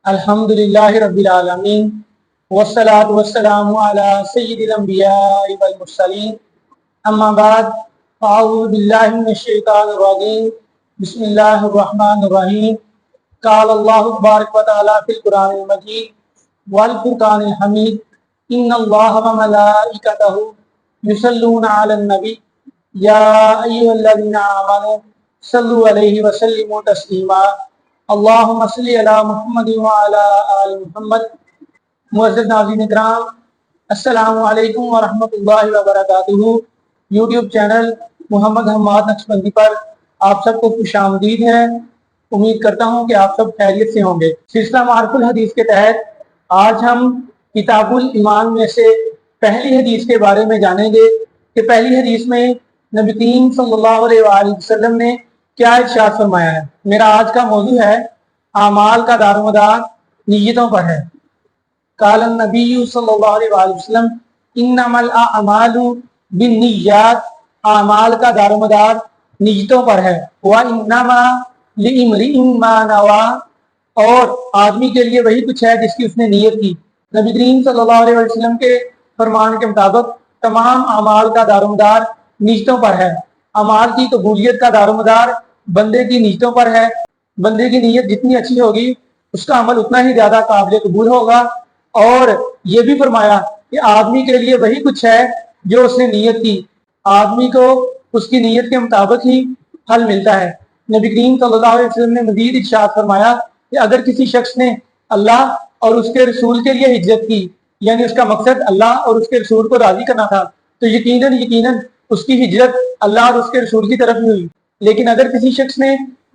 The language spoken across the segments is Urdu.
الحمد للہ رب العالمین والصلاة والسلام علی سید الانبیاء والمرسلین اما بعد اعوذ باللہ من الشیطان الرجیم بسم اللہ الرحمن الرحیم قال اللہ تبارک و تعالی فی القرآن المجید والفرقان الحمید ان اللہ وملائکتہ یصلون علی النبی یا ایھا الذین آمنوا صلوا علیہ وسلموا تسلیما اللہم صلی علی محمد وعلی آل محمد۔ معزز ناظرین کرام، السلام علیکم ورحمۃ اللہ وبرکاتہ۔ یوٹیوب چینل محمد حماد نقشبندی پر آپ سب کو خوش آمدید ہے۔ امید کرتا ہوں کہ آپ سب خیریت سے ہوں گے۔ سلسلہ معارف الحدیث کے تحت آج ہم کتاب الایمان میں سے پہلی حدیث کے بارے میں جانیں گے کہ پہلی حدیث میں نبی کریم صلی اللہ علیہ وآلہ وسلم نے کیا ارشاد فرمایا ہے۔ میرا آج کا موضوع ہے اعمال کا دار و مدار نیتوں پر ہے۔ قال النبی صلی اللہ علیہ وآلہ وسلم انما الاعمال بالنیات، اعمال کا دار و مدار نیتوں پر ہے۔ وانما لامرئ ما نوى، اور آدمی کے لیے وہی کچھ ہے جس کی اس نے نیت کی۔ نبی کریم صلی اللہ علیہ وسلم کے فرمان کے مطابق تمام اعمال کا دار و مدار نیتوں پر ہے۔ اعمال کی قبولیت کا دار و مدار بندے کی نیتوں پر ہے۔ بندے کی نیت جتنی اچھی ہوگی اس کا عمل اتنا ہی زیادہ قابل قبول ہوگا۔ اور یہ بھی فرمایا کہ آدمی کے لیے وہی کچھ ہے جو اس نے نیت کی، آدمی کو اس کی نیت کے مطابق ہی پھل ملتا ہے۔ نبی کریم صلی اللہ علیہ وسلم نے مزید ارشاد فرمایا کہ اگر کسی شخص نے اللہ اور اس کے رسول کے لیے ہجرت کی، یعنی اس کا مقصد اللہ اور اس کے رسول کو راضی کرنا تھا، تو یقیناً اس کی ہجرت اللہ اور اس کے رسول کی طرف ہی ہوئی۔ لیکن اگر کسی شخص نے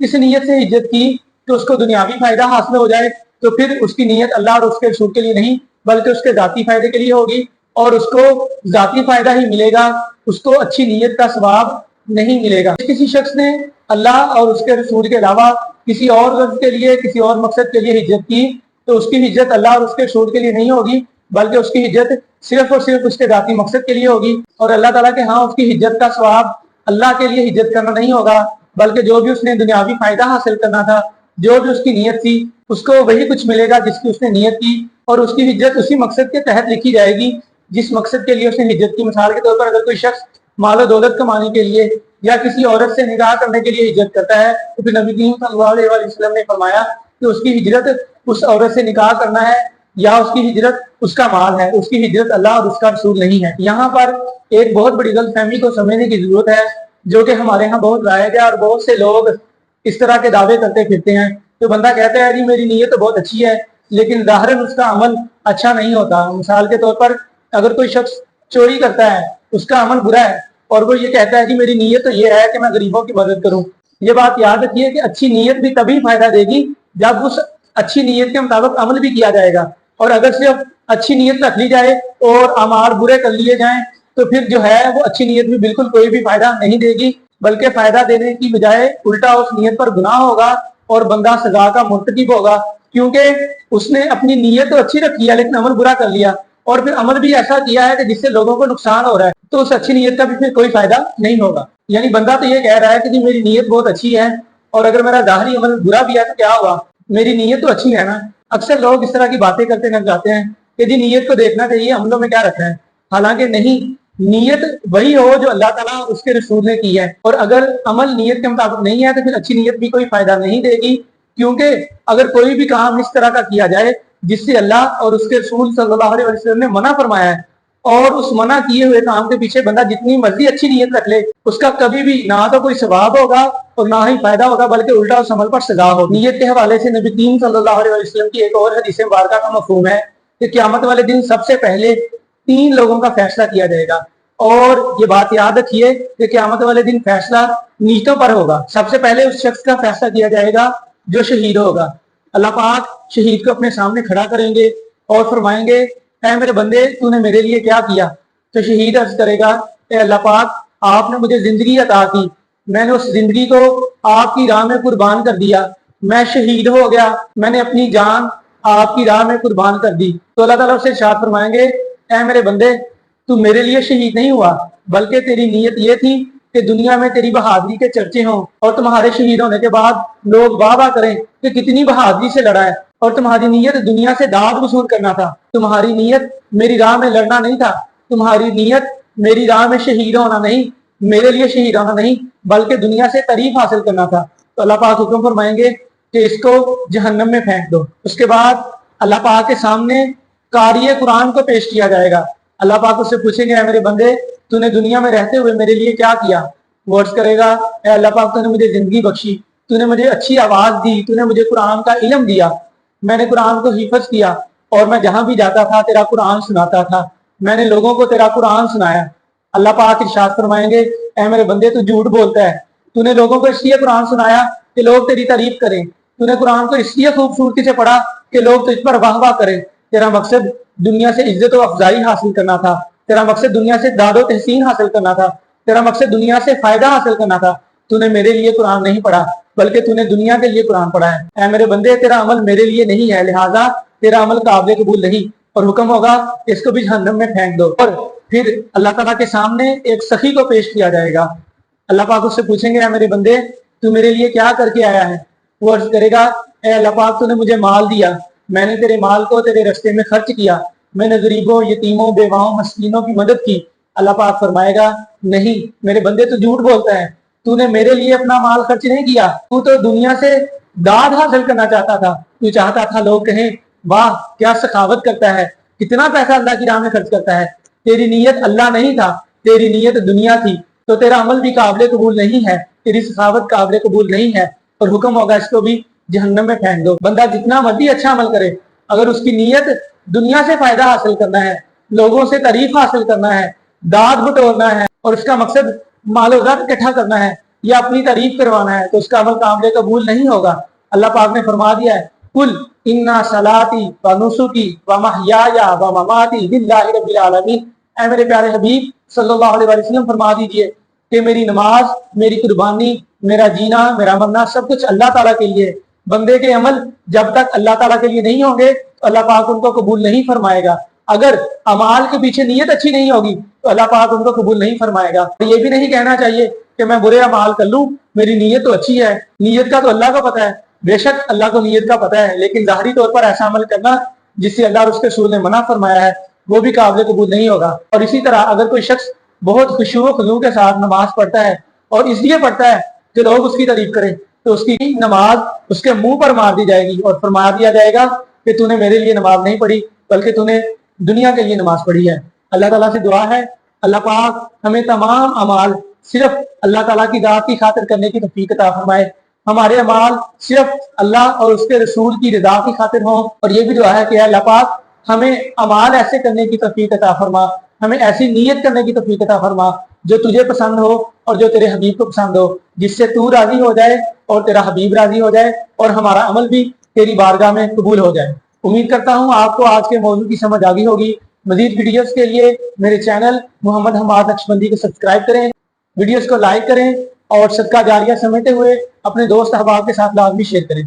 اس نیت سے ہجرت کی کہ اس کو دنیاوی فائدہ حاصل ہو جائے، تو پھر اس کی نیت اللہ اور اس کے رسول کے لیے نہیں بلکہ اس کے ذاتی فائدے کے لیے ہوگی، اور اس کو ذاتی فائدہ ہی ملے گا، اس کو اچھی نیت کا ثواب نہیں ملے گا۔ کسی شخص نے اللہ اور اس کے رسول کے علاوہ کسی اور غرض کے لیے، کسی اور مقصد کے لیے ہجرت کی، تو اس کی ہجرت اللہ اور اس کے رسول کے لیے نہیں ہوگی بلکہ اس کی ہجرت صرف اور صرف اس کے ذاتی مقصد کے لیے ہوگی، اور اللہ تعالیٰ کے ہاں اس کی ہجرت کا ثواب اللہ کے لیے ہجرت کرنا نہیں ہوگا بلکہ جو بھی اس نے دنیاوی فائدہ حاصل کرنا تھا، جو بھی اس کی نیت تھی، اس کو وہی کچھ ملے گا جس کی اس نے نیت کی، اور اس کی ہجرت اسی مقصد کے تحت لکھی جائے گی جس مقصد کے لیے اس نے ہجرت کی۔ مثال کے طور پر اگر کوئی شخص مال و دولت کمانے کے لیے یا کسی عورت سے نکاح کرنے کے لیے ہجرت کرتا ہے، تو پھر نبی کریم صلی اللہ علیہ وسلم نے فرمایا کہ اس کی ہجرت اس عورت سے نکاح کرنا ہے، یا اس کی ہجرت اس کا مال ہے، اس کی ہجرت اللہ اور اس کا رسول نہیں ہے۔ یہاں پر ایک بہت بڑی غلط فہمی کو سمجھنے کی ضرورت ہے جو کہ ہمارے ہاں بہت رائج ہے، اور بہت سے لوگ اس طرح کے دعوے کرتے پھرتے ہیں۔ تو بندہ کہتا ہے جی میری نیت تو بہت اچھی ہے لیکن ظاہراً اس کا عمل اچھا نہیں ہوتا۔ مثال کے طور پر اگر کوئی شخص چوری کرتا ہے، اس کا عمل برا ہے، اور وہ یہ کہتا ہے جی میری نیت تو یہ ہے کہ میں غریبوں کی مدد کروں۔ یہ بات یاد رکھیے کہ اچھی نیت بھی تبھی فائدہ دے گی جب اس اچھی نیت کے مطابق عمل بھی کیا جائے گا، اور اگر صرف اچھی نیت رکھ لی جائے اور اعمال برے کر لیے جائیں تو پھر جو ہے وہ اچھی نیت بھی بالکل کوئی بھی فائدہ نہیں دے گی، بلکہ فائدہ دینے کی بجائے الٹا اس نیت پر گناہ ہوگا اور بندہ سزا کا مرتکب ہوگا، کیونکہ اس نے اپنی نیت تو اچھی رکھی ہے لیکن عمل برا کر لیا، اور پھر عمل بھی ایسا کیا ہے کہ جس سے لوگوں کو نقصان ہو رہا ہے، تو اس اچھی نیت کا بھی پھر کوئی فائدہ نہیں ہوگا۔ یعنی بندہ تو یہ کہہ رہا ہے کہ جی میری نیت بہت اچھی ہے، اور اگر میرا ظاہری عمل برا بھی ہے تو کیا ہوا، میری نیت تو اچھی ہے نا۔ اکثر لوگ اس طرح کی باتیں کرتے نظر جاتے ہیں کہ جی نیت کو دیکھنا چاہیے عملوں میں کیا رکھا ہے، حالانکہ نہیں، نیت وہی ہو جو اللہ تعالیٰ اس کے رسول نے کی ہے، اور اگر عمل نیت کے مطابق نہیں ہے تو پھر اچھی نیت بھی کوئی فائدہ نہیں دے گی، کیونکہ اگر کوئی بھی کام اس طرح کا کیا جائے جس سے اللہ اور اس کے رسول صلی اللہ علیہ وسلم نے منع فرمایا ہے، اور اس منع کیے ہوئے کام کے پیچھے بندہ جتنی مرضی اچھی نیت رکھ لے، اس کا کبھی بھی نہ تو کوئی ثواب ہوگا اور نہ ہی فائدہ ہوگا بلکہ الٹا اس عمل پر سزا ہوگی۔ نیت کے حوالے سے نبی کریم صلی اللہ علیہ وسلم کی ایک اور حدیث مبارکہ کا مفہوم ہے کہ قیامت والے دن سب سے پہلے 3 لوگوں کا فیصلہ کیا جائے گا، اور یہ بات یاد رکھیے کہ قیامت والے دن فیصلہ نیتوں پر ہوگا۔ سب سے پہلے اس شخص کا فیصلہ کیا جائے گا جو شہید ہوگا۔ اللہ پاک شہید کو اپنے سامنے کھڑا کریں گے اور فرمائیں گے اے میرے بندے تو نے میرے لیے کیا کیا؟ تو شہید عرض کرے گا اے اللہ پاک آپ نے مجھے زندگی عطا کی، میں نے اس زندگی کو آپ کی راہ میں قربان کر دیا، میں شہید ہو گیا، میں نے اپنی جان آپ کی راہ میں قربان کر دی۔ تو اللہ تعالیٰ سے ارشاد فرمائیں گے اے میرے بندے تو میرے لیے شہید نہیں ہوا بلکہ تیری نیت یہ تھی کہ دنیا میں تیری بہادری کے چرچے ہوں اور تمہارے شہید ہونے کے بعد لوگ واہ واہ کریں کہ کتنی بہادری سے لڑا ہے، اور تمہاری نیت دنیا سے داد وصول کرنا تھا، تمہاری نیت میری راہ میں لڑنا نہیں تھا، تمہاری نیت میری راہ میں شہید ہونا نہیں، میرے لیے شہید ہونا نہیں، بلکہ دنیا سے تعریف حاصل کرنا تھا۔ تو اللہ پاک حکم فرمائیں گے کہ اس کو جہنم میں پھینک دو۔ اس کے بعد اللہ پاک کے سامنے قاری قرآن کو پیش کیا جائے گا۔ اللہ پاک اس سے پوچھیں گے، اے میرے بندے تو نے دنیا میں رہتے ہوئے میرے لیے کیا کیا؟ وہ عرض کرے گا، اے اللہ پاک تو نے مجھے زندگی بخشی، تو نے مجھے اچھی آواز دی، تو نے مجھے قرآن کا علم دیا، میں نے قرآن کو حفظ کیا اور میں جہاں بھی جاتا تھا تیرا قرآن سناتا تھا، میں نے لوگوں کو تیرا قرآن سنایا۔ اللہ پاک ارشاد فرمائیں گے، اے میرے بندے تو جھوٹ بولتا ہے، تو نے لوگوں کو اس لیے قرآن سنایا کہ لوگ تیری تعریف کریں، تو نے قرآن کو اس لیے خوبصورتی سے پڑھا کہ لوگ تجھ پر واہ واہ کریں، تیرا مقصد دنیا سے عزت و افزائی حاصل کرنا تھا، تیرا مقصد دنیا سے داد و تحسین حاصل کرنا تھا، تیرا مقصد دنیا سے فائدہ حاصل کرنا تھا، تو نے میرے لیے قرآن نہیں پڑھا بلکہ تو نے دنیا کے لیے قرآن پڑھا ہے۔ اے میرے بندے تیرا عمل میرے لیے نہیں ہے، لہٰذا تیرا عمل قابل قبول نہیں، اور حکم ہوگا اس کو بھی جہنم میں پھینک دو۔ اور پھر اللہ تعالیٰ کے سامنے ایک سخی کو پیش کیا جائے گا۔ اللہ پاک اس سے پوچھیں گے، اے میرے بندے تو میرے لیے کیا کر کے آیا ہے؟ وہ عرض کرے گا، اے اللہ پاک تو نے مجھے مال دیا، میں نے تیرے مال کو تیرے رستے میں خرچ کیا، میں نے غریبوں، یتیموں، بیواؤں، مسکینوں کی مدد کی۔ اللہ پاک فرمائے گا، نہیں میرے بندے تو جھوٹ بولتا ہے، تو نے میرے لیے اپنا مال خرچ نہیں کیا، تو دنیا سے داد حاصل کرنا چاہتا تھا، تو چاہتا تھا لوگ کہیں واہ کیا سخاوت کرتا ہے، کتنا پیسہ اللہ کی راہ میں خرچ کرتا ہے۔ تیری نیت اللہ نہیں تھا، تیری نیت دنیا تھی، تو تیرا عمل بھی قابل قبول نہیں ہے، تیری سخاوت قابل قبول نہیں ہے، اور حکم ہوگا اس کو بھی جہنم میں پھینک دو۔ بندہ جتنا مرضی اچھا عمل کرے، اگر اس کی نیت دنیا سے فائدہ حاصل کرنا ہے، لوگوں سے تعریف حاصل کرنا ہے، داد بٹورنا ہے، اور اس کا مقصد مال و زر اکٹھا کرنا ہے یا اپنی تعریف کروانا ہے، تو اس کا عمل قابل قبول نہیں ہوگا۔ اللہ پاک نے فرما دیا ہے، قل انا صلاتی و نسکی و محیایا و مماتی للہ رب العالمین۔ اے میرے پیارے حبیب صلی اللہ علیہ وسلم فرما دیجئے کہ میری نماز، میری قربانی، میرا جینا، میرا مرنا سب کچھ اللہ تعالیٰ کے لیے۔ بندے کے عمل جب تک اللہ تعالیٰ کے لیے نہیں ہوں گے تو اللہ پاک ان کو قبول نہیں فرمائے گا۔ اگر اعمال کے پیچھے نیت اچھی نہیں ہوگی تو اللہ پاک ان کو قبول نہیں فرمائے گا۔ یہ بھی نہیں کہنا چاہیے کہ میں برے اعمال کر لوں، میری نیت تو اچھی ہے، نیت کا تو اللہ کو پتہ ہے، بے شک اللہ کو نیت کا پتہ ہے، لیکن ظاہری طور پر ایسا عمل کرنا جس سے اللہ اور اس کے رسول نے منع فرمایا ہے وہ بھی قابل قبول نہیں ہوگا۔ اور اسی طرح اگر کوئی شخص بہت خشوع و خضوع کے ساتھ نماز پڑھتا ہے اور اس لیے پڑھتا ہے کہ لوگ اس کی تعریف کریں، تو اس کی نماز اس کے منہ پر مار دی جائے گی اور فرما دیا جائے گا کہ تو نے میرے لیے نماز نہیں پڑھی بلکہ تو نے دنیا کے لیے نماز پڑھی ہے۔ اللہ تعالیٰ سے دعا ہے اللہ پاک ہمیں تمام اعمال صرف اللہ تعالیٰ کی ذات کی خاطر کرنے کی توفیق عطا فرمائے، ہمارے اعمال صرف اللہ اور اس کے رسول کی رضا کی خاطر ہوں، اور یہ بھی دعا ہے کہ اللہ پاک ہمیں اعمال ایسے کرنے کی توفیق عطا فرما، ہمیں ایسی نیت کرنے کی توفیق عطا فرما جو تجھے پسند ہو اور جو تیرے حبیب کو پسند ہو، جس سے تو راضی ہو جائے اور تیرا حبیب راضی ہو جائے اور ہمارا عمل بھی تیری بارگاہ میں قبول ہو جائے۔ امید کرتا ہوں آپ کو آج کے موضوع کی سمجھ آگئی ہوگی۔ مزید ویڈیوز کے لیے میرے چینل محمد حماد نقشبندی کو سبسکرائب کریں، ویڈیوز کو لائک کریں اور صدقہ جاریہ سمجھتے ہوئے اپنے دوست احباب کے ساتھ لازمی شیئر کریں۔